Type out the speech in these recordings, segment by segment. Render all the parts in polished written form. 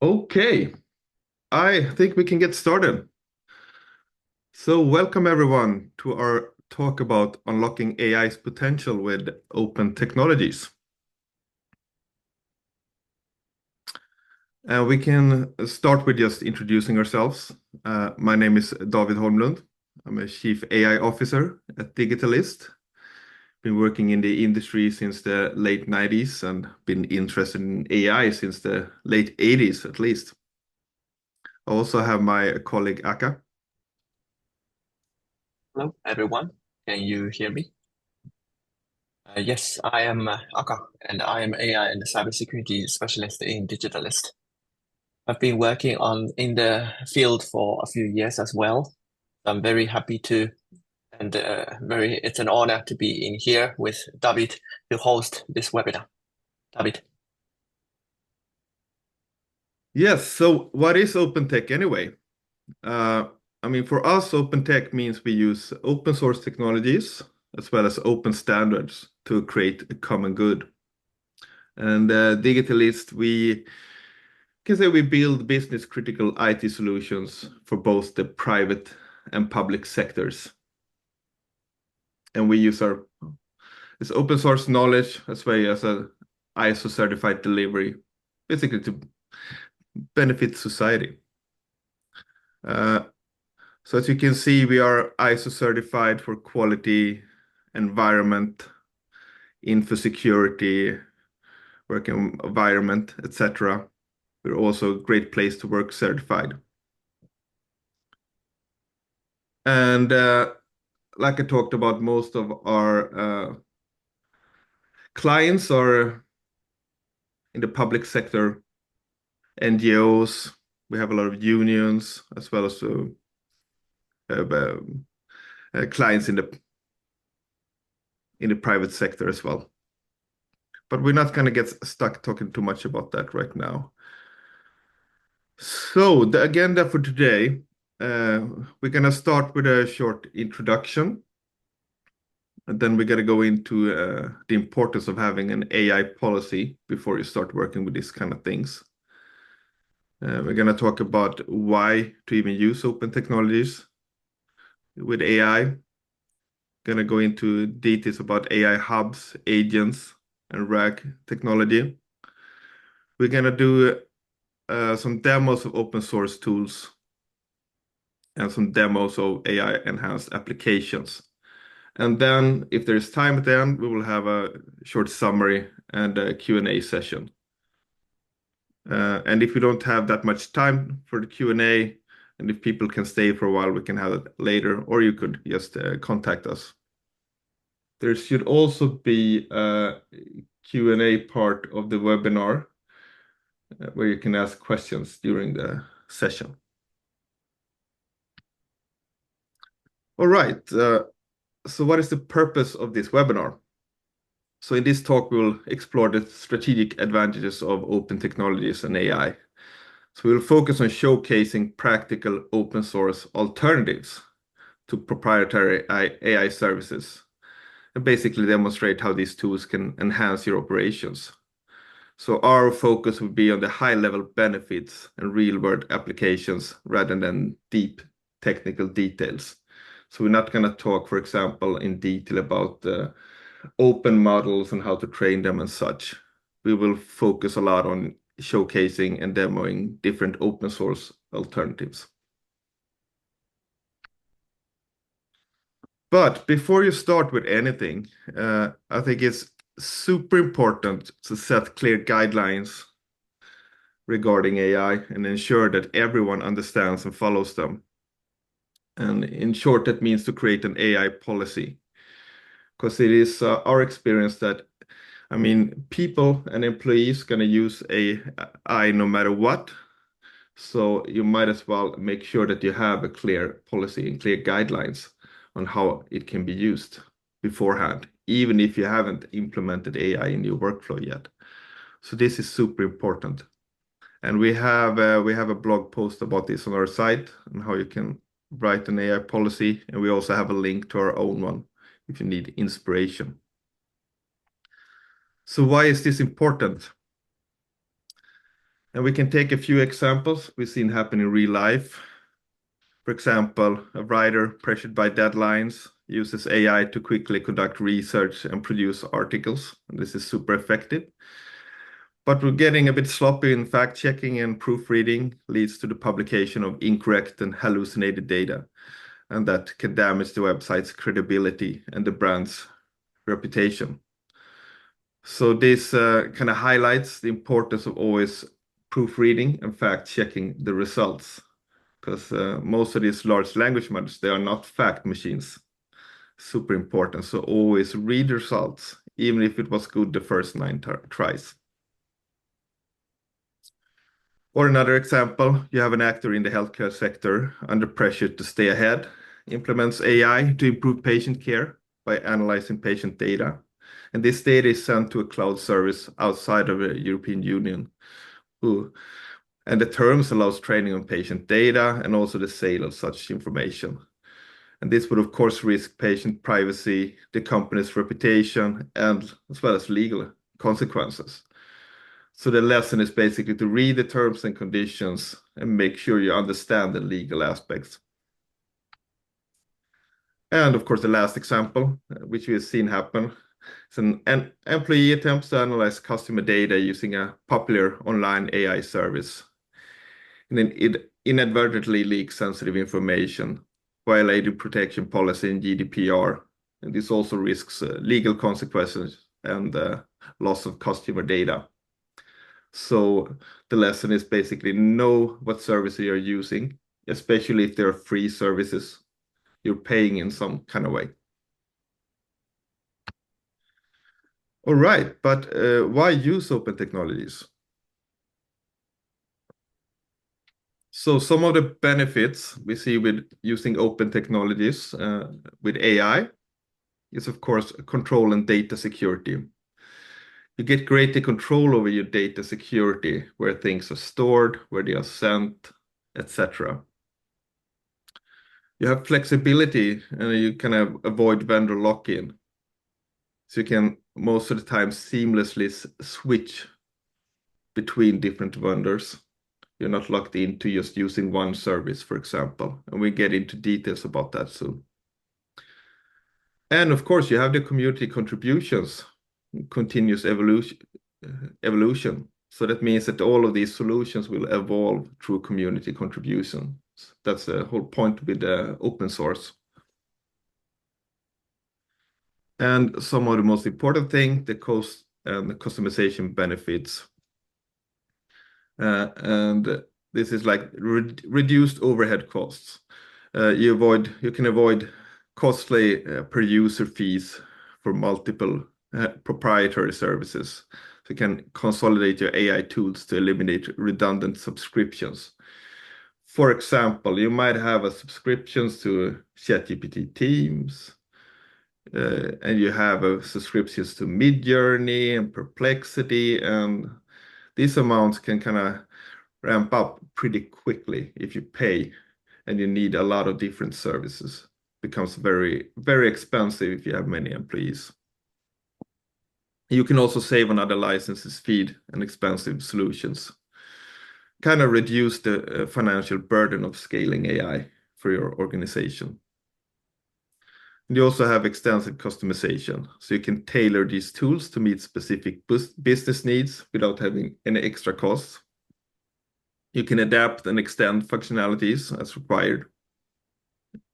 Okay, I think we can get started. So, welcome everyone to our talk about unlocking AI's potential with open technologies. We can start with just introducing ourselves. My name is David Holmlund. I'm a Chief AI Officer at Digitalist. Been working in the industry since the late 90s and been interested in AI since the late 80s at least. I also have my colleague Aka. Hello, everyone. Can you hear me? Yes, I am Aka, and I am AI and cybersecurity specialist in Digitalist. I've been working in the field for a few years as well. I'm very happy to, and it's an honor to be in here with David to host this webinar. David. Yes, so what is open tech anyway? Uh, for us, open tech means we use open source technologies as well as open standards to create a common good. And Digitalist, we can say we build business critical IT solutions for both the private and public sectors. And we use our this open source knowledge as well as a ISO certified delivery, basically to benefit society. Uh, So as you can see, we are ISO certified for quality, environment, info security, working environment, etc. We're also a great place to work certified. And like I talked about, most of our clients are in the public sector, NGOs. We have a lot of unions as well as clients in the private sector as well. But we're not going to get stuck talking too much about that right now. So the agenda for today, we're going to start with a short introduction, and then we're going to go into the importance of having an AI policy before you start working with these kind of things. We're going to talk about why to even use open technologies with AI. Going to go into details about AI hubs, agents, and RAG technology. We're going to do some demos of open source tools and some demos of AI enhanced applications. And then if there's time at the end, we will have a short summary and a Q&A session. And if we don't have that much time for the Q&A, and if people can stay for a while, we can have it later, or you could just contact us. There should also be a Q&A part of the webinar where you can ask questions during the session. All right. So what is the purpose of this webinar? So in this talk, we'll explore the strategic advantages of open technologies and AI. So we'll focus on showcasing practical open source alternatives to proprietary AI services and basically demonstrate how these tools can enhance your operations. So our focus will be on the high-level benefits and real-world applications rather than deep technical details. So we're not going to talk, for example, in detail about open models and how to train them and such. We will focus a lot on showcasing and demoing different open source alternatives. But before you start with anything, I think it's super important to set clear guidelines regarding AI and ensure that everyone understands and follows them. And in short, that means to create an AI policy. Because it is our experience that, people and employees going to use AI no matter what. So you might as well make sure that you have a clear policy and clear guidelines on how it can be used beforehand, even if you haven't implemented AI in your workflow yet. So this is super important. And we have a blog post about this on our site and how you can write an AI policy. And we also have a link to our own one if you need inspiration. So why is this important? And we can take a few examples we've seen happen in real life. For example, a writer pressured by deadlines uses AI to quickly conduct research and produce articles. And this is super effective. But we're getting a bit sloppy in fact checking, and proofreading leads to the publication of incorrect and hallucinated data. And that can damage the website's credibility and the brand's reputation. So this kind of highlights the importance of always proofreading and fact checking the results, because most of these large language models, they are not fact machines. Super important. So always read the results, even if it was good the first 9 tries. Or another example, you have an actor in the healthcare sector under pressure to stay ahead, implements AI to improve patient care by analyzing patient data. And this data is sent to a cloud service outside of the European Union, and the terms allows training on patient data and also the sale of such information. And this would, of course, risk patient privacy, the company's reputation, and as well as legal consequences. So the lesson is basically to read the terms and conditions and make sure you understand the legal aspects. And of course, the last example, which we have seen happen, is an employee attempts to analyze customer data using a popular online AI service. And then it inadvertently leaks sensitive information, violating protection policy in GDPR. And this also risks legal consequences and loss of customer data. So the lesson is basically know what services you're using, especially if they're free services you're paying in some kind of way. All right, but why use open technologies? So some of the benefits we see with using open technologies with AI is, of course, control and data security. You get greater control over your data security, where things are stored, where they are sent, etc. You have flexibility, and you can avoid vendor lock-in. So you can most of the time seamlessly switch between different vendors. You're not locked into just using one service, for example. And we get into details about that soon. And of course, you have the community contributions, continuous evolution. So that means that all of these solutions will evolve through community contributions. That's the whole point with the open source. And some of the most important thing, the cost and the customization benefits. And this is like reduced overhead costs. You can avoid costly per user fees for multiple proprietary services. So you can consolidate your AI tools to eliminate redundant subscriptions. For example, you might have a subscriptions to ChatGPT Teams, and you have a subscriptions to Midjourney and Perplexity, and these amounts can kind of ramp up pretty quickly if you pay and you need a lot of different services. It becomes very, very expensive if you have many employees. You can also save on other licenses, feed, and expensive solutions. Kind of reduce the financial burden of scaling AI for your organization. And you also have extensive customization, so you can tailor these tools to meet specific business needs without having any extra costs. You can adapt and extend functionalities as required,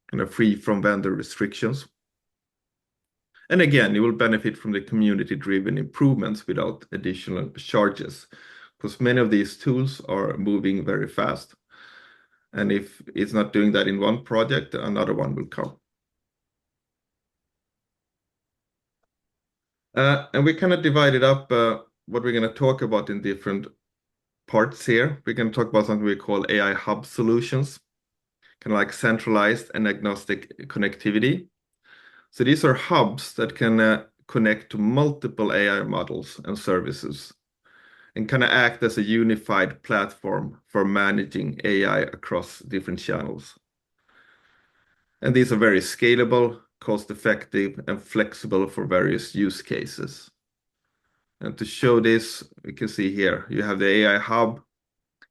kind of free from vendor restrictions. And again, you will benefit from the community-driven improvements without additional charges, because many of these tools are moving very fast. And if it's not doing that in one project, another one will come. And we kind of divided up what we're going to talk about in different parts here. We're going to talk about something we call AI hub solutions, kind of like centralized and agnostic connectivity. So these are hubs that can connect to multiple AI models and services and kind of act as a unified platform for managing AI across different channels. And these are very scalable, cost-effective, and flexible for various use cases. And to show this, we can see here, you have the AI hub,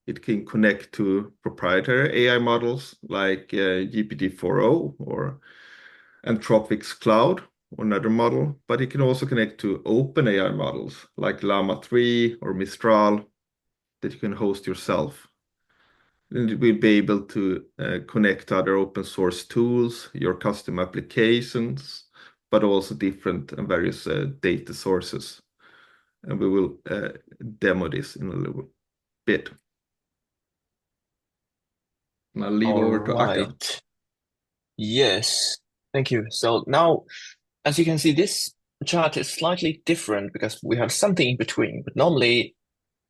It can connect to proprietary AI models like GPT-4o or Anthropic's Cloud or another model, but it can also connect to open AI models like Llama 3 or Mistral that you can host yourself. And it will be able to connect to other open source tools, your custom applications, but also different and various data sources. And we will demo this in a little bit. And I'll leave All over to Akka. right. Yes, thank you. So now, as you can see, this chart is slightly different because we have something in between. But normally,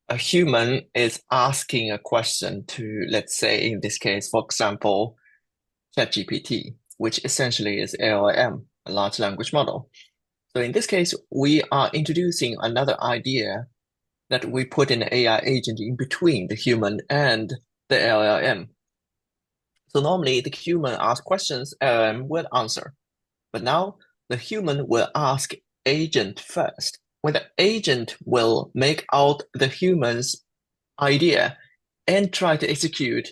a human is asking a question to, let's say, in this case, for example, ChatGPT, which essentially is LLM, a large language model. So in this case, we are introducing another idea that we put an AI agent in between the human and the LLM. So normally the human asks questions, LLM will answer. But now the human will ask agent first. When the agent will make out the human's idea and try to execute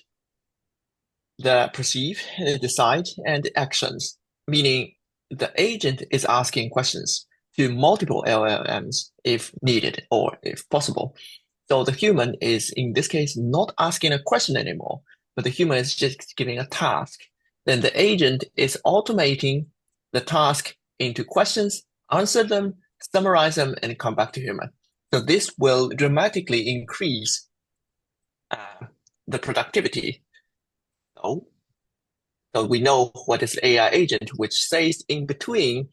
the perceive, decide, and actions, meaning the agent is asking questions to multiple LLMs if needed or if possible. So the human is, in this case, not asking a question anymore, but the human is just giving a task. Then the agent is automating the task into questions, answer them, summarize them, and come back to human. So this will dramatically increase the productivity. So we know what is AI agent, which stays in between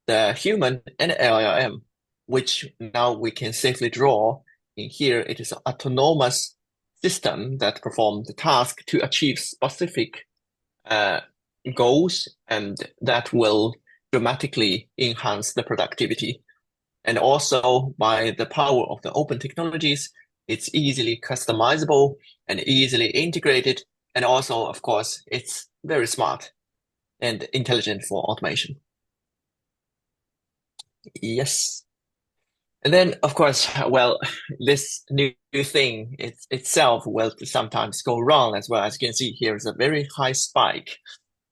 the human and LLM, which now we can safely draw. In here, it is an autonomous system that performs the task to achieve specific goals, and that will dramatically enhance the productivity. And also, by the power of the open technologies, it's easily customizable and easily integrated. And also, of course, it's very smart and intelligent for automation. Yes. And then, of course, well, this new thing itself will sometimes go wrong as well. As you can see, here is a very high spike,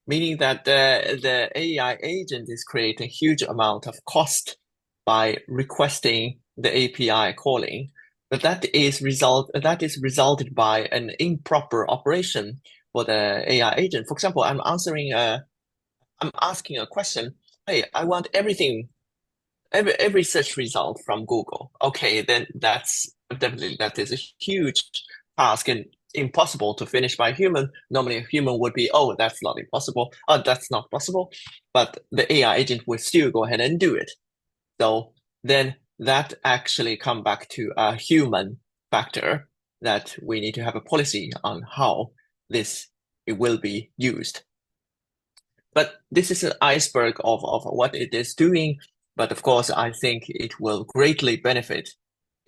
meaning that the AI agent is creating a huge amount of cost by requesting the API calling. But that is resulted by an improper operation for the AI agent. For example, I'm asking a question. Hey, I want every search result from Google. Okay, then that is a huge task and impossible to finish by a human. Normally, a human would be, oh, that's not impossible. Oh, that's not possible. But the AI agent will still go ahead and do it. So then that actually come back to a human factor that we need to have a policy on how it will be used. But this is an iceberg of what it is doing. But of course, I think it will greatly benefit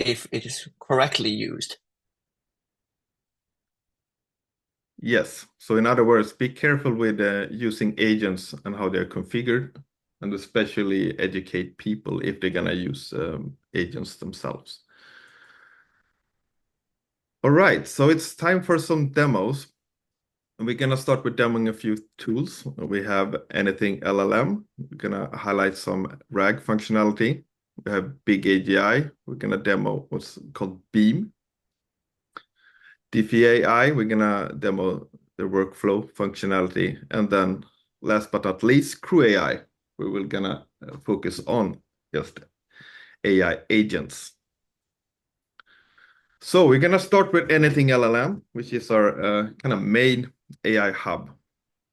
if it is correctly used. Yes. So in other words, be careful with using agents and how they're configured, and especially educate people if they're going to use agents themselves. All right, so it's time for some demos. And we're going to start with demoing a few tools. We have AnythingLLM. We're going to highlight some RAG functionality. We have Big-AGI. We're going to demo what's called Beam. Dify.ai, we're going to demo the workflow functionality. And then last but not least, Crewai. We will going to focus on just AI agents. So we're going to start with AnythingLLM, which is our kind of main AI hub.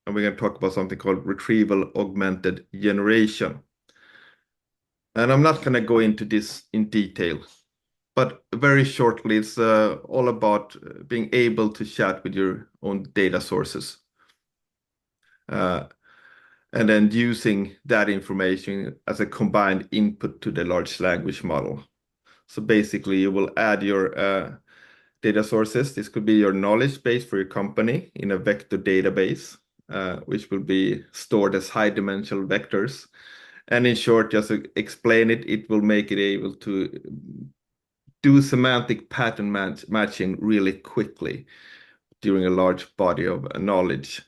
And we're going to talk about something called retrieval augmented generation. And I'm not going to go into this in detail, but very shortly, it's all about being able to chat with your own data sources. And then using that information as a combined input to the large language model. So basically, you will add your data sources. This could be your knowledge base for your company in a vector database, which will be stored as high-dimensional vectors. And in short, just to explain it, it will make it able to do semantic pattern matching really quickly during a large body of knowledge.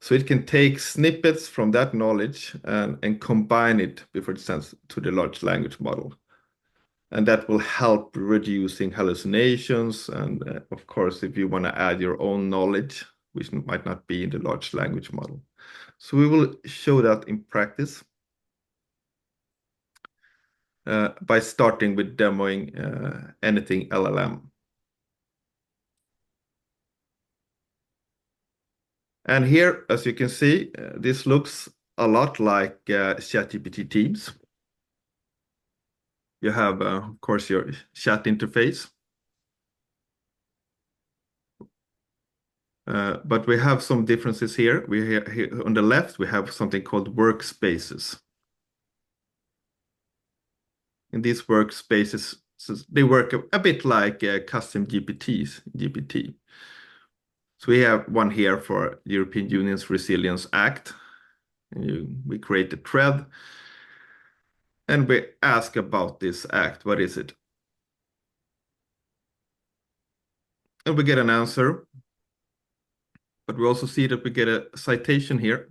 So it can take snippets from that knowledge and combine it before it sends to the large language model. And that will help reducing hallucinations. And of course, if you want to add your own knowledge, which might not be in the large language model. So we will show that in practice by starting with demoing AnythingLLM. And here, as you can see, this looks a lot like ChatGPT Teams. You have, of course, your chat interface. But we have some differences here. Here on the left, we have something called workspaces. In these workspaces, so they work a bit like custom GPT. So we have one here for the European Union's Resilience Act. We create a thread, and we ask about this act. What is it? And we get an answer. But we also see that we get a citation here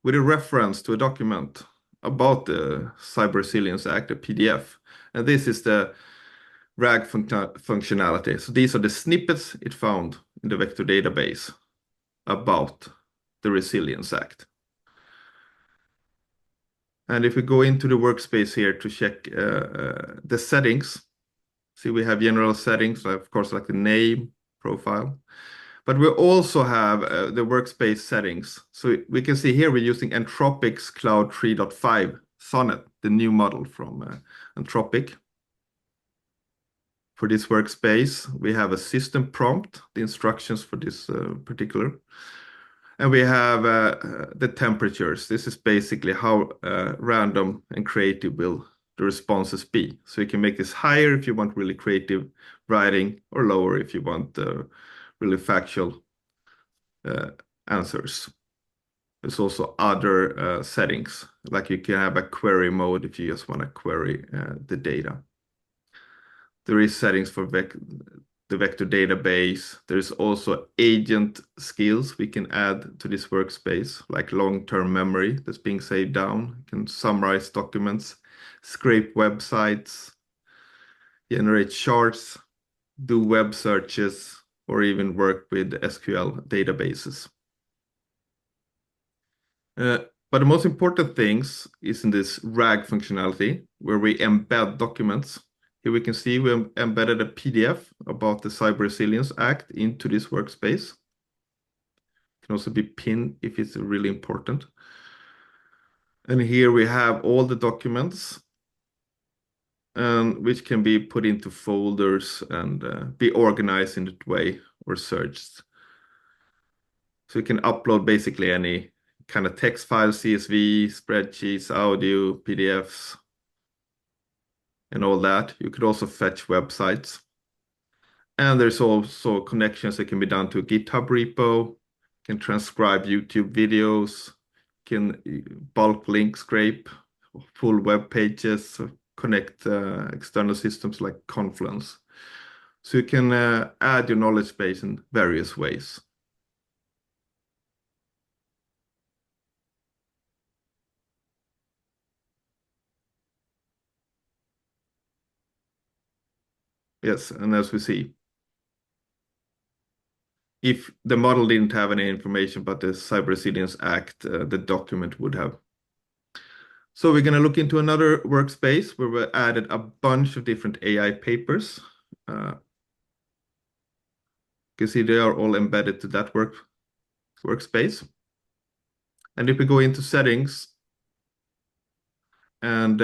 with a reference to a document about the Cyber Resilience Act, a PDF. And this is the RAG functionality. So these are the snippets it found in the vector database about the Resilience Act. And if we go into the workspace here to check the settings, see we have general settings, of course, like the name, profile. But we also have the workspace settings. So we can see here we're using Anthropic's Cloud 3.5 Sonnet, the new model from Anthropic. For this workspace, we have a system prompt, the instructions for this particular. And we have the temperatures. This is basically how random and creative will the responses be. So you can make this higher if you want really creative writing, or lower if you want really factual answers. There's also other settings, like you can have a query mode if you just want to query the data. There is settings for the vector database. There's also agent skills we can add to this workspace, like long-term memory that's being saved down. You can summarize documents, scrape websites, generate charts, do web searches, or even work with SQL databases. But the most important things is in this RAG functionality, where we embed documents. Here we can see we embedded a PDF about the Cyber Resilience Act into this workspace. It can also be pinned if it's really important. And here we have all the documents, which can be put into folders and be organized in that way or searched. So you can upload basically any kind of text file, CSV, spreadsheets, audio, PDFs, and all that. You could also fetch websites. And there's also connections that can be done to a GitHub repo, can transcribe YouTube videos, can bulk link scrape full web pages, connect external systems like Confluence. So you can add your knowledge base in various ways. Yes, and as we see, if the model didn't have any information about the Cyber Resilience Act, the document would have. So we're going to look into another workspace where we added a bunch of different AI papers. You can see they are all embedded to that workspace. And if we go into settings, and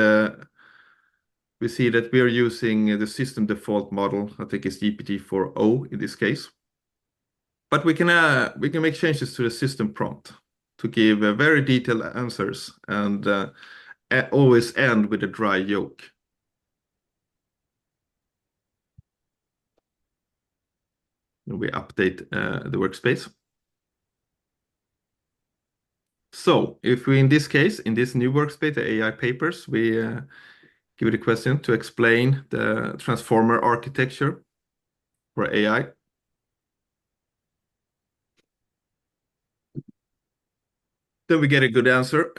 we see that we are using the system default model. I think it's GPT-4o in this case. But we can make changes to the system prompt to give very detailed answers and always end with a dry joke. And we update the workspace. So if we, in this case, in this new workspace, the AI papers, we give it a question to explain the transformer architecture for AI. Then we get a good answer.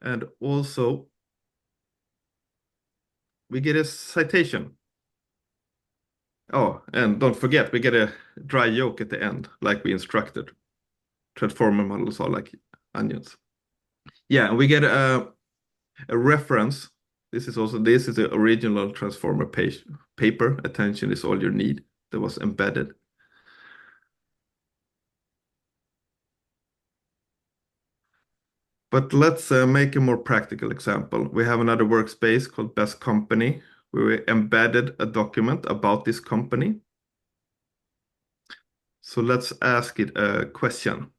And also, we get a citation. Oh, and don't forget, we get a dry joke at the end, like we instructed. Transformer models are like onions. Yeah, and we get a reference. This is the original transformer paper. Attention is all you need. That was embedded. But let's make a more practical example. We have another workspace called Best Company, where we embedded a document about this company. So let's ask it a question.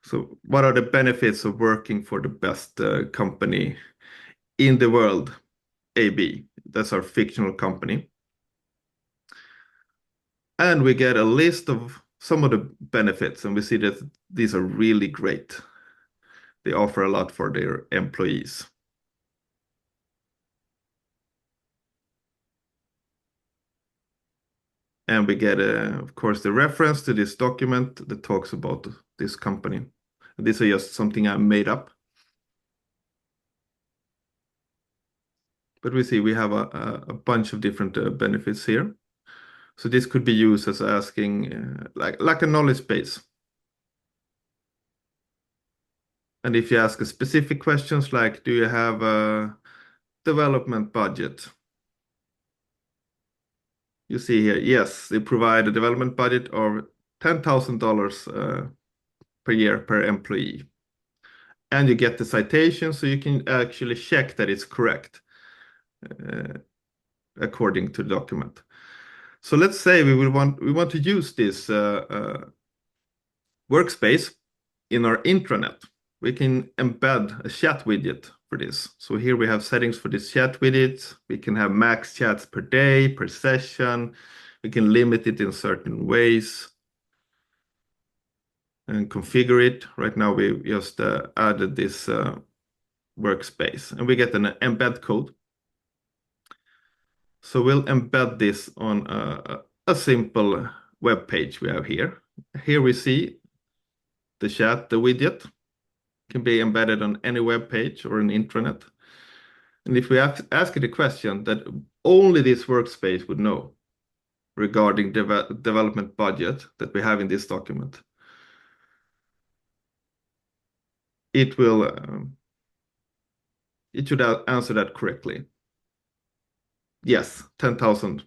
So what are the benefits of working for the best company in the world, AB? That's our fictional company. And we get a list of some of the benefits, and we see that these are really great. They offer a lot for their employees. And we get, of course, the reference to this document that talks about this company. This is just something I made up. But we see we have a bunch of different benefits here. So this could be used as asking like a knowledge base. And if you ask a specific questions like, do you have a development budget? You see here, yes, they provide a development budget of $10,000 per year per employee. And you get the citation, so you can actually check that it's correct according to the document. So let's say we want to use this workspace in our intranet. We can embed a chat widget for this. So here we have settings for this chat widget. We can have max chats per day, per session. We can limit it in certain ways and configure it. Right now we just added this workspace, and we get an embed code. So we'll embed this on a simple web page we have here. Here we see the chat, the widget can be embedded on any web page or an intranet. And if we ask it a question that only this workspace would know regarding development budget that we have in this document, it should answer that correctly. Yes, $10,000.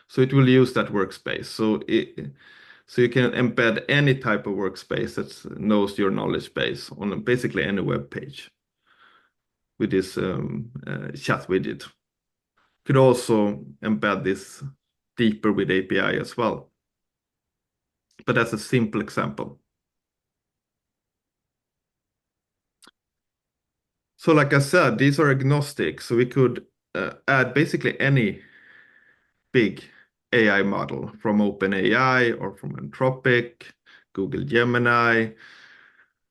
So it will use that workspace. So you can embed any type of workspace that knows your knowledge base on basically any web page with this chat widget. Could also embed this deeper with API as well. But that's a simple example. So like I said, these are agnostic. So we could add basically any big AI model from OpenAI or from Anthropic, Google Gemini,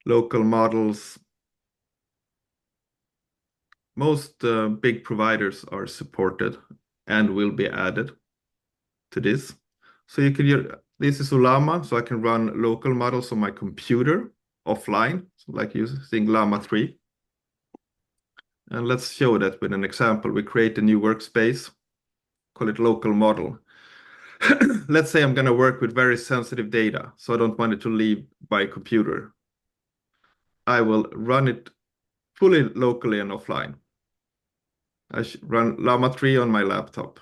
local models. Most big providers are supported and will be added to this. So you can use, this is Llama, so I can run local models on my computer offline, so like using Llama 3. And let's show that with an example. We create a new workspace, call it local model. Let's say I'm going to work with very sensitive data, so I don't want it to leave my computer. I will run it fully locally and offline. I run Llama 3 on my laptop.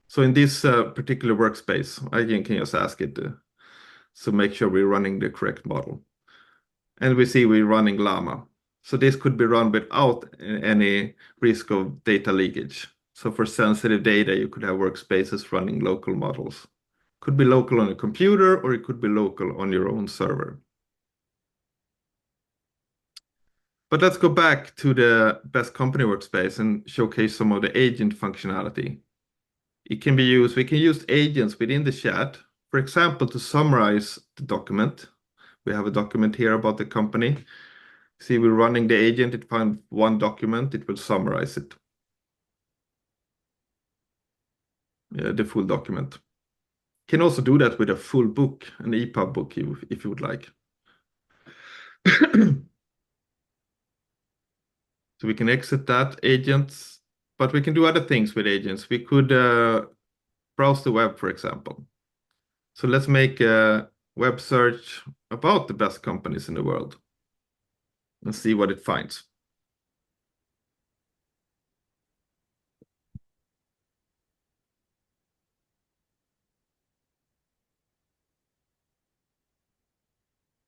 So in this particular workspace, I can just ask it to make sure we're running the correct model. And we see we're running Llama. So this could be run without any risk of data leakage. So for sensitive data, you could have workspaces running local models. Could be local on a computer, or it could be local on your own server. But let's go back to the best company workspace and showcase some of the agent functionality. It can be used, we can use agents within the chat for example, to summarize the document, we have a document here about the company. See, we're running the agent, it finds one document, it will summarize it. Yeah, the full document. Can also do that with a full book, an EPUB book, if you would like. So we can exit that agents, but we can do other things with agents. We could browse the web, for example. So let's make a web search about the best companies in the world and see what it finds.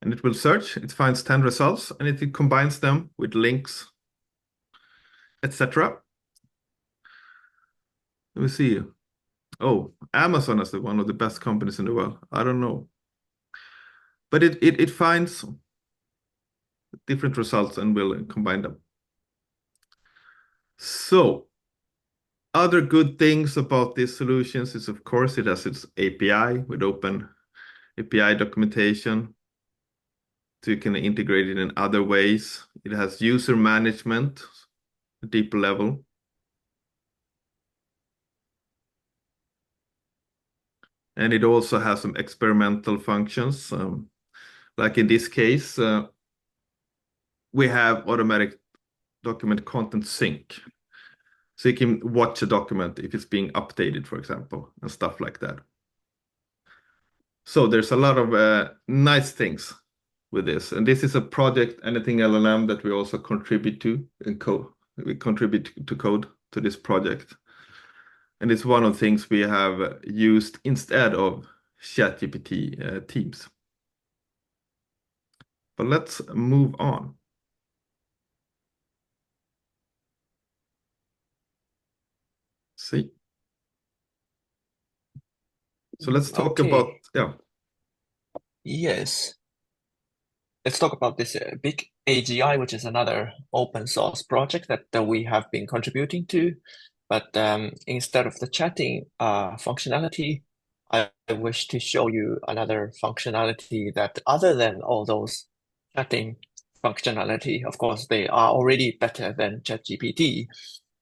And it will search, it finds 10 results, and it combines them with links, etc. Let me see. Oh, Amazon is one of the best companies in the world. I don't know. But it finds different results and will combine them. So other good things about these solutions is, of course, it has its API with open API documentation. So you can integrate it in other ways. It has user management, a deeper level. And it also has some experimental functions. Like in this case, we have automatic document content sync. So you can watch a document if it's being updated, for example, and stuff like that. So there's a lot of nice things with this. And this is a project, AnythingLLM, that we also contribute to in code. We contribute to code to this project. And it's one of the things we have used instead of ChatGPT teams. But let's move on. See. So let's talk about, yeah. Yes. Let's talk about this Big-AGI, which is another open source project that we have been contributing to. But instead of the chatting functionality, I wish to show you another functionality that other than all those chatting functionality, of course, they are already better than ChatGPT,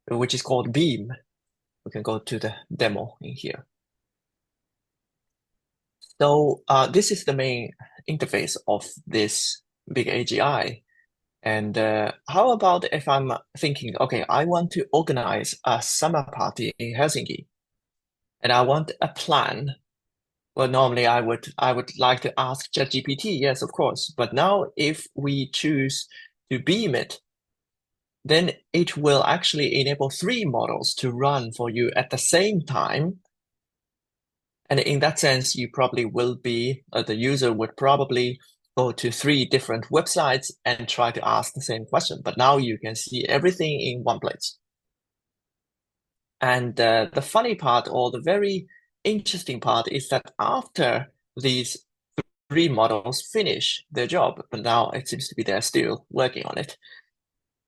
which is called Beam. We can go to the demo in here. So this is the main interface of this Big-AGI. And how about if I'm thinking, okay, I want to organize a summer party in Helsinki, and I want a plan. Well, normally I would like to ask ChatGPT, yes, of course. But now if we choose to beam it, then it will actually enable 3 models to run for you at the same time. And in that sense, you probably will be, the user would probably go to 3 different websites and try to ask the same question. But now you can see everything in one place. And the funny part, or the very interesting part, is that after these 3 models finish their job, but now it seems to be they're still working on it.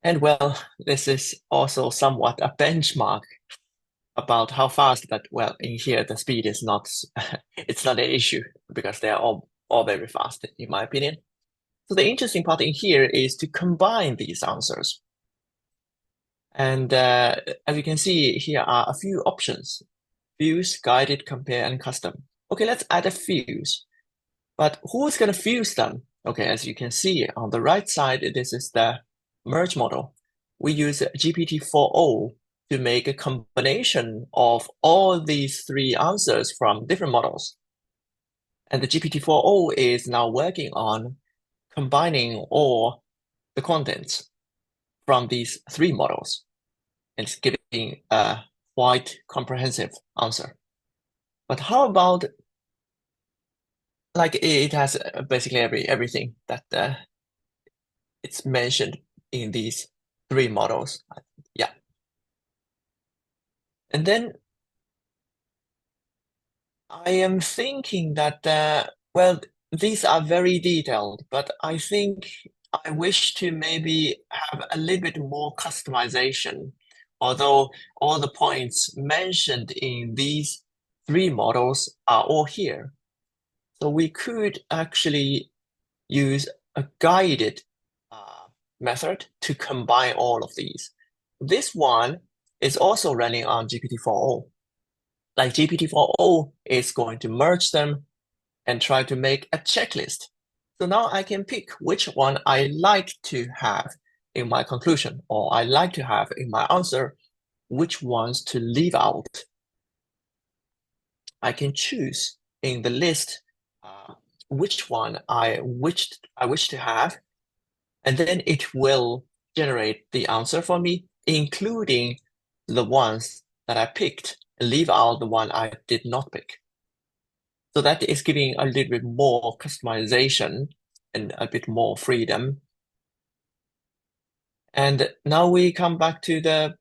And well, this is also somewhat a benchmark about how fast, but well, in here the speed is not it's not an issue because they are all very fast in my opinion. So the interesting part in here is to combine these answers. And as you can see, here are a few options: fuse, guided, compare, and custom. Okay, let's add a fuse. But who's going to fuse them? Okay, as you can see on the right side, this is the merge model. We use GPT-4o to make a combination of all these 3 answers from different models. And the GPT-4o is now working on combining all the contents from these 3 models. And it's giving a quite comprehensive answer. But how about, like, it has basically everything that it's mentioned in these 3 models. Yeah. And then I am thinking that, well, these are very detailed, but I think I wish to maybe have a little bit more customization, although all the points mentioned in these 3 models are all here. So we could actually use a guided method to combine all of these. This one is also running on GPT-4o. Like GPT-4o is going to merge them and try to make a checklist. So now I can pick which one I like to have in my conclusion, or I like to have in my answer, which ones to leave out. I can choose in the list which one I wish to have, and then it will generate the answer for me, including the ones that I picked, and leave out the one I did not pick. So that is giving a little bit more customization and a bit more freedom. And now we come back to the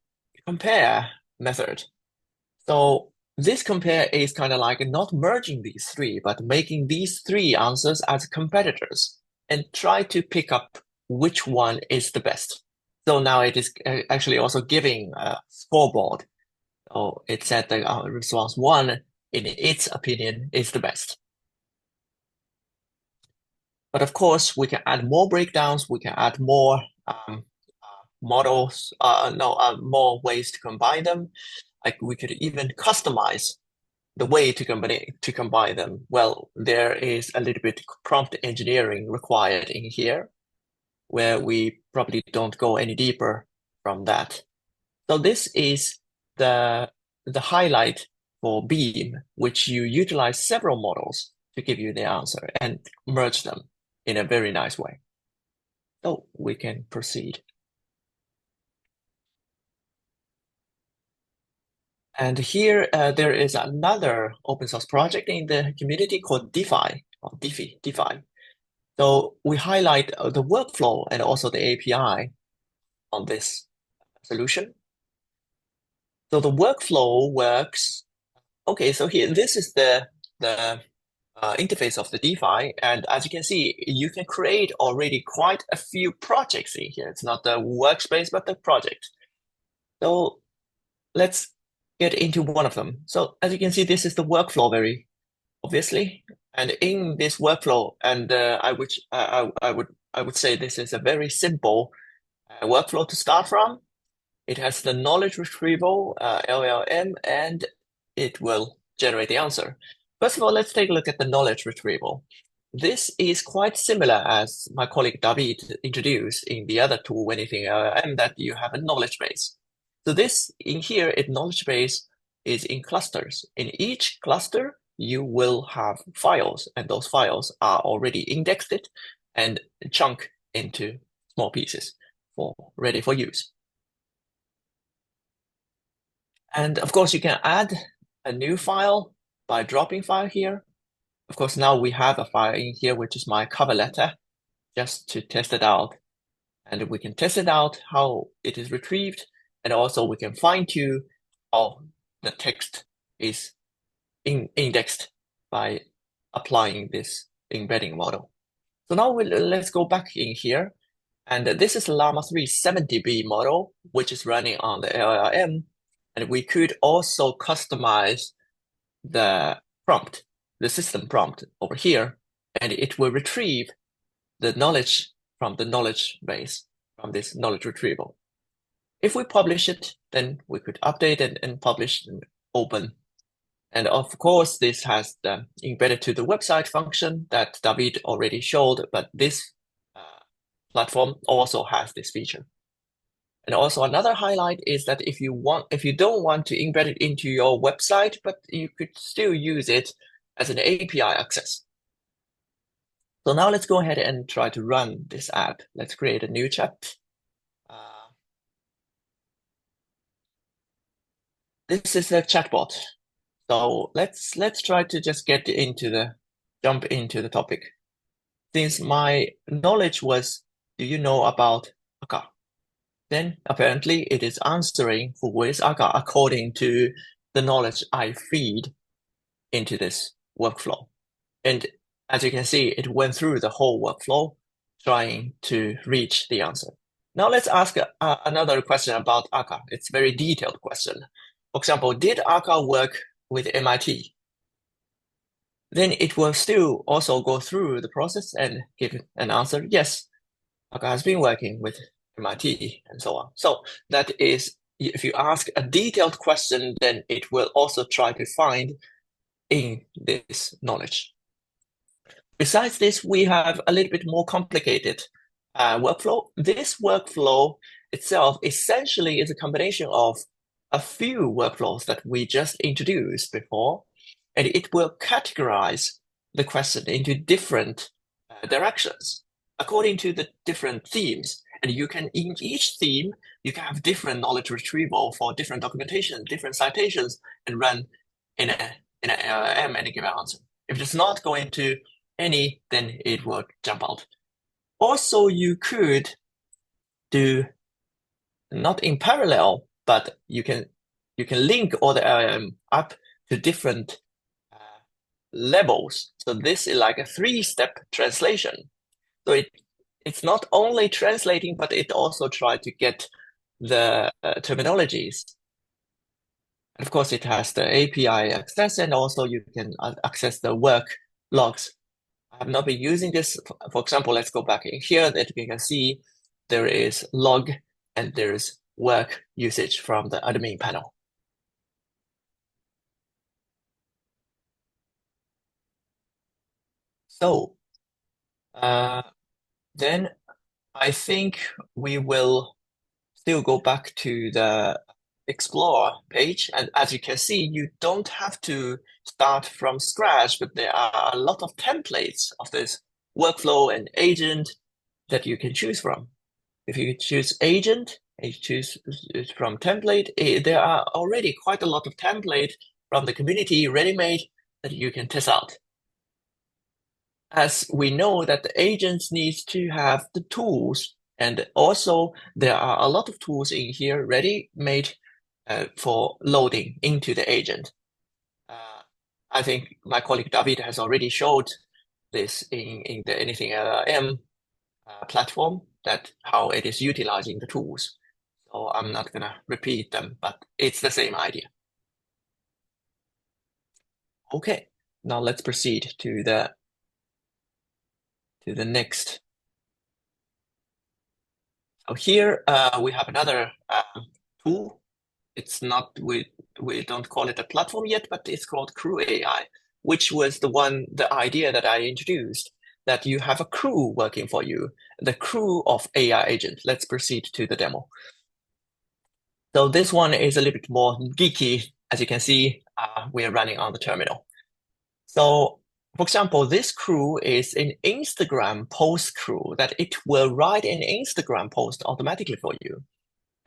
compare method. So this compare is kind of like not merging these three, but making these three answers as competitors and try to pick up which one is the best. So now it is actually also giving a scoreboard. So it said that response one, in its opinion, is the best. But of course, we can add more breakdowns. We can add more models, more ways to combine them. Like we could even customize the way to combine them. Well, there is a little bit prompt engineering required in here, where we probably don't go any deeper from that. So this is the highlight for Beam, which you utilize several models to give you the answer and merge them in a very nice way. So we can proceed. And here there is another open source project in the community called Dify, or Dify. So we highlight the workflow and also the API on this solution. So the workflow works. Okay, so here this is the interface of the Dify, and as you can see, you can create already quite a few projects in here. It's not the workspace, but the project. So let's get into one of them. So as you can see, this is the workflow very obviously, and in this workflow, and I would say this is a very simple workflow to start from. It has the knowledge retrieval, LLM, and it will generate the answer. First of all, let's take a look at the knowledge retrieval. This is quite similar as my colleague David introduced in the other tool, AnythingLLM, that you have a knowledge base. So this in here, knowledge base is in clusters. In each cluster, you will have files, and those files are already indexed and chunked into small pieces ready for use. And of course, you can add a new file by dropping file here. Of course, now we have a file in here, which is my cover letter, just to test it out. And we can test it out, how it is retrieved. And also we can fine tune how the text is indexed by applying this embedding model. So now let's go back in here. And this is Llama 3 70B model, which is running on the LLM. And we could also customize the prompt, the system prompt over here, and it will retrieve the knowledge from the knowledge base, from this knowledge retrieval. If we publish it, then we could update it and publish and open. And of course, this has the embedded to the website function that David already showed, but this platform also has this feature. And also another highlight is that if you don't want to embed it into your website, but you could still use it as an API access. So now let's go ahead and try to run this app. Let's create a new chat. This is a chatbot. So let's try to just jump into the topic. Since my knowledge was, do you know about Akka? Then apparently it is answering who is Akka according to the knowledge I feed into this workflow. And as you can see, it went through the whole workflow trying to reach the answer. Now let's ask another question about Akka. It's a very detailed question. For example, did Akka work with MIT? then it will still also go through the process and give an answer. Yes, Aka has been working with MIT and so on. So that is, if you ask a detailed question, then it will also try to find in this knowledge. Besides this, we have a little bit more complicated workflow. This workflow itself essentially is a combination of a few workflows that we just introduced before, and it will categorize the question into different directions according to the different themes. And you can, in each theme, you can have different knowledge retrieval for different documentation, different citations, and run in an LLM and give an answer. If it's not going to any, then it will jump out. Also, you could do not in parallel, but you can link all the LLM up to different levels. So this is like a 3-step translation. So it's not only translating, but it also tries to get the terminologies. And of course, it has the API access, and also you can access the work logs. I have not been using this. For example, let's go back in here that you can see there is log and there's work usage from the admin panel. So then I think we will still go back to the Explore page. And as you can see, you don't have to start from scratch, but there are a lot of templates of this workflow and agent that you can choose from. If you choose agent and you choose from template, there are already quite a lot of template from the community ready-made that you can test out. As we know that the agents need to have the tools, and also there are a lot of tools in here ready-made for loading into the agent. I think my colleague David has already showed this in the AnythingLLM platform, that how it is utilizing the tools. So I'm not gonna repeat them, but it's the same idea. Okay, now let's proceed to the next. So here we have another tool. It's not, we don't call it a platform yet, but it's called Crewai, which was the idea that I introduced, that you have a crew working for you, the crew of AI agent. Let's proceed to the demo. So this one is a little bit more geeky. As you can see, we are running on the terminal. So for example, this crew is an Instagram post crew that it will write an Instagram post automatically for you.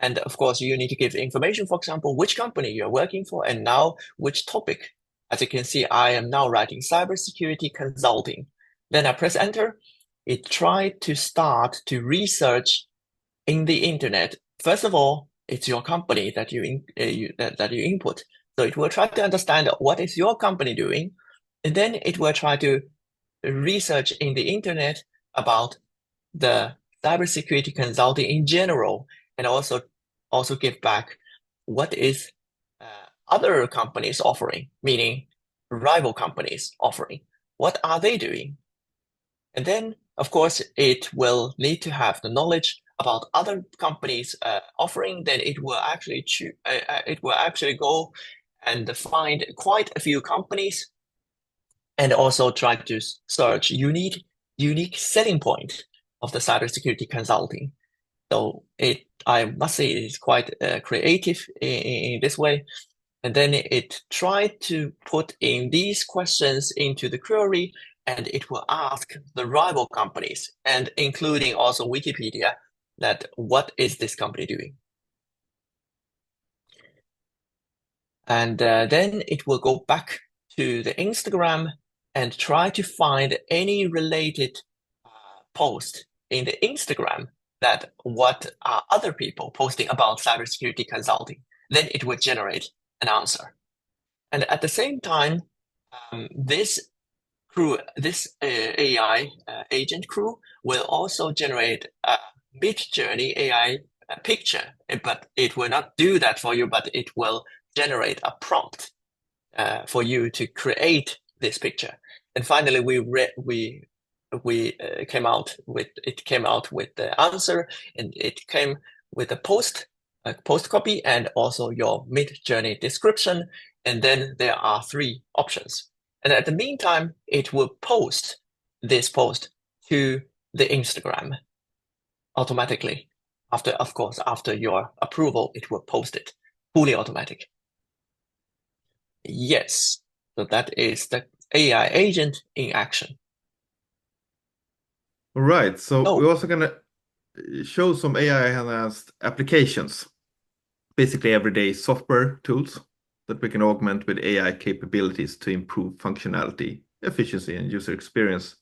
And of course, you need to give information, for example, which company you're working for, and now which topic. As you can see, I am now writing cybersecurity consulting. Then I press enter. It tried to start to research in the internet. First of all, it's your company that you input. So it will try to understand what is your company doing, and then it will try to research in the internet about the cybersecurity consulting in general, and also give back what is other companies offering, meaning rival companies offering. What are they doing? And then, of course, it will need to have the knowledge about other companies offering. Then it will actually go and find quite a few companies, and also try to search unique selling point of the cybersecurity consulting. So I must say, it is quite creative in this way. And then it tried to put in these questions into the query, and it will ask the rival companies, and including also Wikipedia, that what is this company doing? And then it will go back to the Instagram and try to find any related post in the Instagram that what are other people posting about cybersecurity consulting. Then it would generate an answer. And at the same time, this AI agent crew will also generate a mid-journey AI picture, but it will not do that for you, but it will generate a prompt for you to create this picture. And finally, we came out with the answer, and it came with a post copy, and also your mid-journey description. And then there are three options. And at the meantime, it will post this post to the Instagram automatically. Of course, after your approval, it will post it fully automatic. Yes. So that is the AI agent in action. All right. So Oh, we're also going to show some AI-enhanced applications, basically everyday software tools that we can augment with AI capabilities to improve functionality, efficiency, and user experience.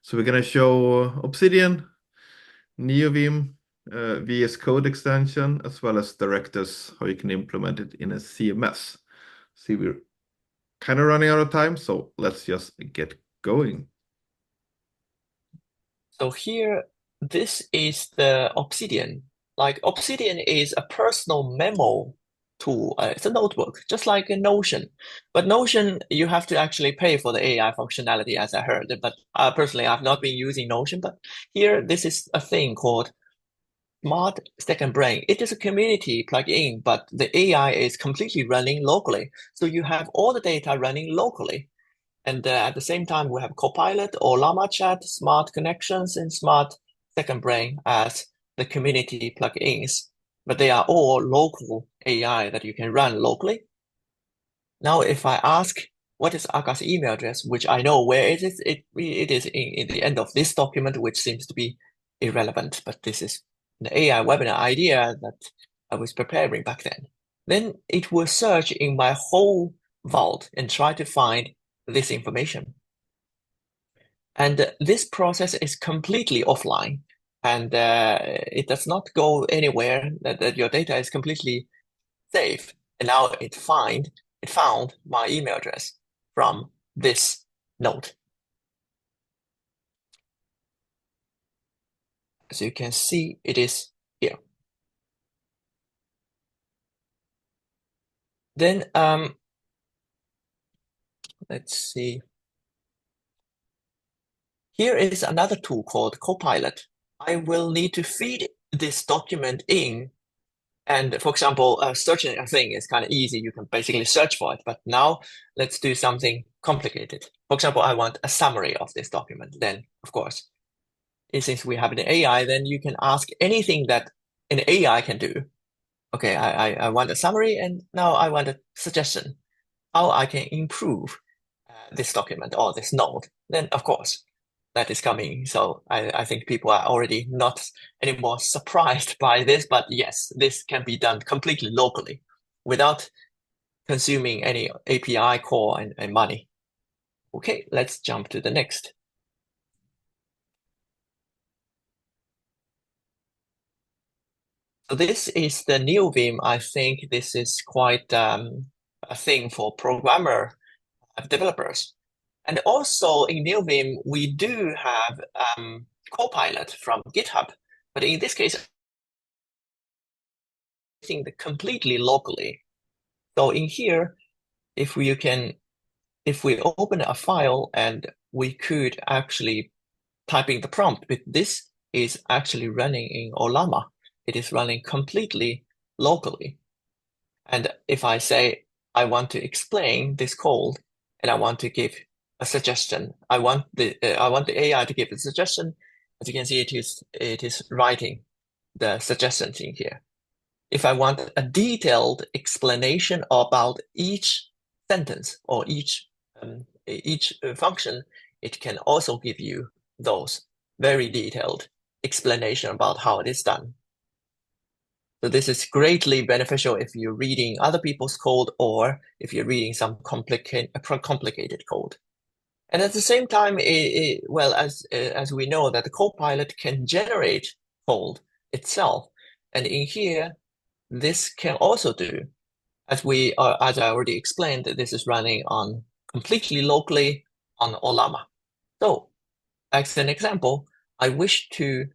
So we're going to show Obsidian, Neovim, VS Code extension, as well as Directus, how you can implement it in a CMS. See, we're kind of running out of time, so let's just get going. so here, this is the Obsidian. Like Obsidian is a personal memo tool. It's a notebook, just like a Notion. But Notion, you have to actually pay for the AI functionality, as I heard. But personally, I've not been using Notion. But here, this is a thing called Smart Second Brain. It is a community plugin, but the AI is completely running locally. So you have all the data running locally. And at the same time, we have Copilot or Llama Chat, Smart Connections, and Smart Second Brain as the community plugins. But they are all local AI that you can run locally. Now, if I ask, what is Aka's email address, which I know where it is, it is in the end of this document, which seems to be irrelevant, but this is the AI webinar idea that I was preparing back then. Then it will search in my whole vault and try to find this information. And this process is completely offline, and it does not go anywhere. That your data is completely safe. And now it found my email address from this note. As you can see, it is here. Then let's see. Here is another tool called Copilot. I will need to feed this document in. And for example, searching a thing is kind of easy. You can basically search for it. But now let's do something complicated. For example, I want a summary of this document. Then, of course, since we have an AI, then you can ask anything that an AI can do. Okay, I want a summary, and now I want a suggestion how I can improve this document or this note. Then, of course, that is coming. So I think people are already not anymore surprised by this, but yes, this can be done completely locally without consuming any API call and money. Okay, let's jump to the next. So this is the Neovim. I think this is quite a thing for programmer developers. And also in Neovim, we do have Copilot from GitHub. But in this case, I think completely locally. So in here, if we open a file and we could actually type in the prompt, but this is actually running in Ollama. It is running completely locally. And if I say, I want to explain this code and I want to give a suggestion, I want the AI to give a suggestion. As you can see, it is writing the suggestions in here. If I want a detailed explanation about each sentence or each function, it can also give you those very detailed explanation about how it is done. So this is greatly beneficial if you're reading other people's code or if you're reading some complicated code. And at the same time, well, as we know that the Copilot can generate code itself, and in here, this can also do, as I already explained, that this is running on completely locally on Ollama. So, as an example, I wish the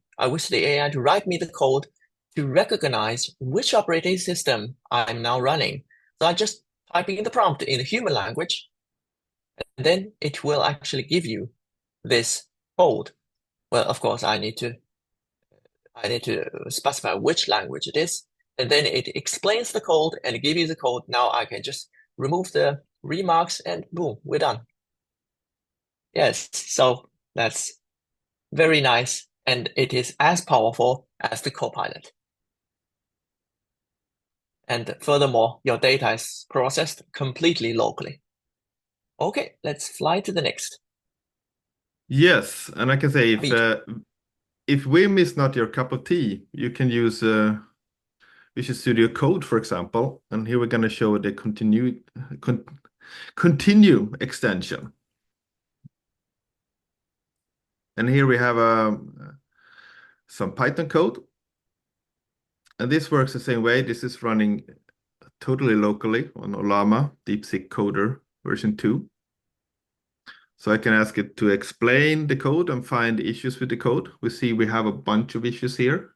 AI to write me the code to recognize which operating system I'm now running. So I just type in the prompt in the human language, And then it will actually give you this code. Well, of course, I need to specify which language it is, and then it explains the code and give you the code. Now I can just remove the remarks and boom, we're done. Yes, so that's very nice, and it is as powerful as the Copilot. And furthermore, your data is processed completely locally. Okay, let's fly to the next. Yes, and I can say if Vim is not your cup of tea, you can use Visual Studio Code, for example. And here we're going to show the continue extension. And here we have some Python code. And this works the same way. This is running totally locally on Ollama DeepSeek Coder version 2. So I can ask it to explain the code and find issues with the code. We see we have a bunch of issues here,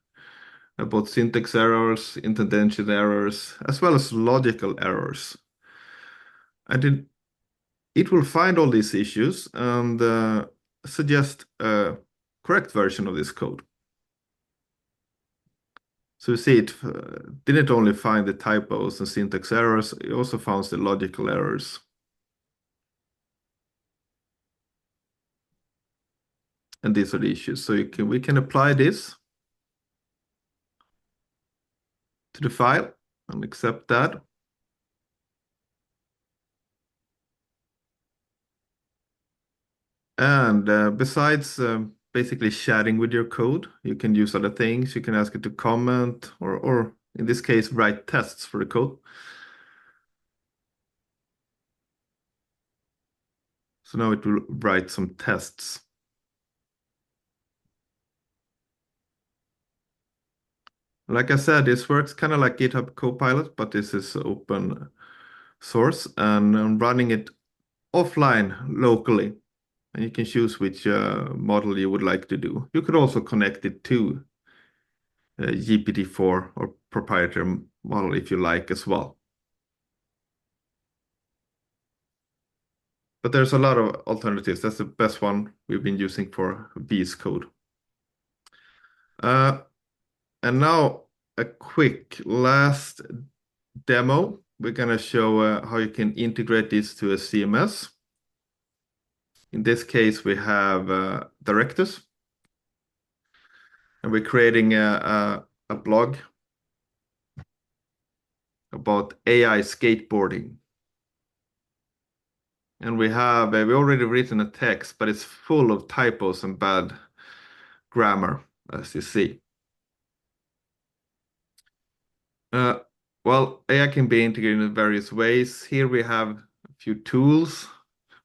both syntax errors, indentation errors, as well as logical errors. And it will find all these issues and suggest a correct version of this code. So you see it didn't only find the typos and syntax errors, it also found the logical errors. And these are the issues. So we can apply this to the file and accept that. And besides basically chatting with your code, you can use other things. You can ask it to comment or in this case, write tests for the code. So now it will write some tests. Like I said, this works kind of like GitHub Copilot, but this is open source and I'm running it offline locally. And you can choose which model you would like to do. You could also connect it to GPT-4 or proprietary model if you like as well. But there's a lot of alternatives. That's the best one we've been using for VS Code. And now a quick last demo. We're going to show how you can integrate this to a CMS. In this case, we have Directus. And we're creating a blog about AI skateboarding. And we already written a text, but it's full of typos and bad grammar, as you see. Well, AI can be integrated in various ways. Here we have a few tools.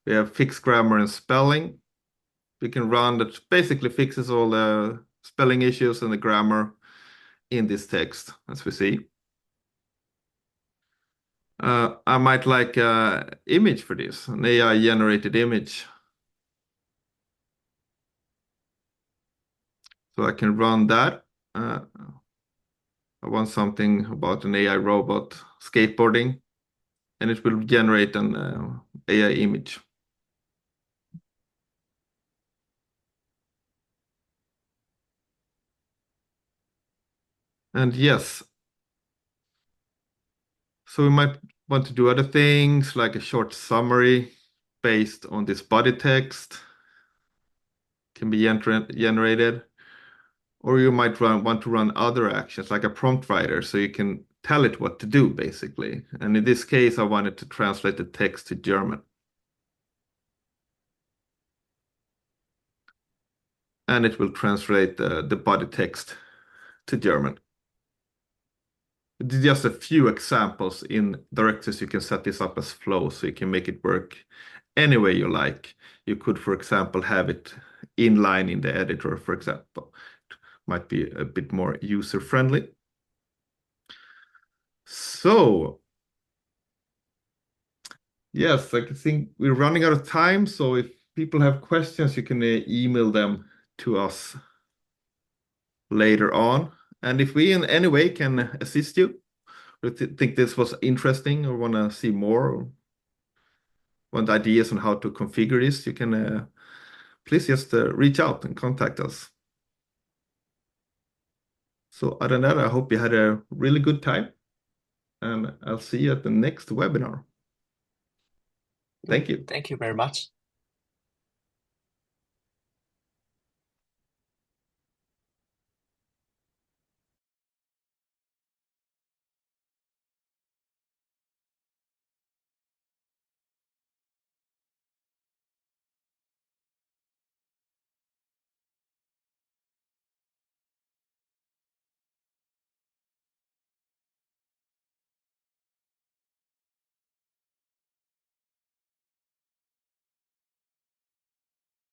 We have fixed grammar and spelling. We can run that basically fixes all the spelling issues and the grammar in this text, as we see. I might like an image for this, an AI-generated image. So I can run that. I want something about an AI robot skateboarding, and it will generate an AI image. And yes, so we might want to do other things like a short summary based on this body text can be generated. Or you might want to run other actions like a prompt writer so you can tell it what to do, basically. And in this case, I wanted to translate the text to German. And it will translate the body text to German. Just a few examples in Directus. You can set this up as flow so you can make it work any way you like. You could, for example, have it inline in the editor, for example. It might be a bit more user-friendly. So, yes, I think we're running out of time. So if people have questions, you can email them to us later on. And if we in any way can assist you, or think this was interesting or want to see more, want ideas on how to configure this, you can please just reach out and contact us. So other than that, I hope you had a really good time, and I'll see you at the next webinar. Thank you. Thank you very much.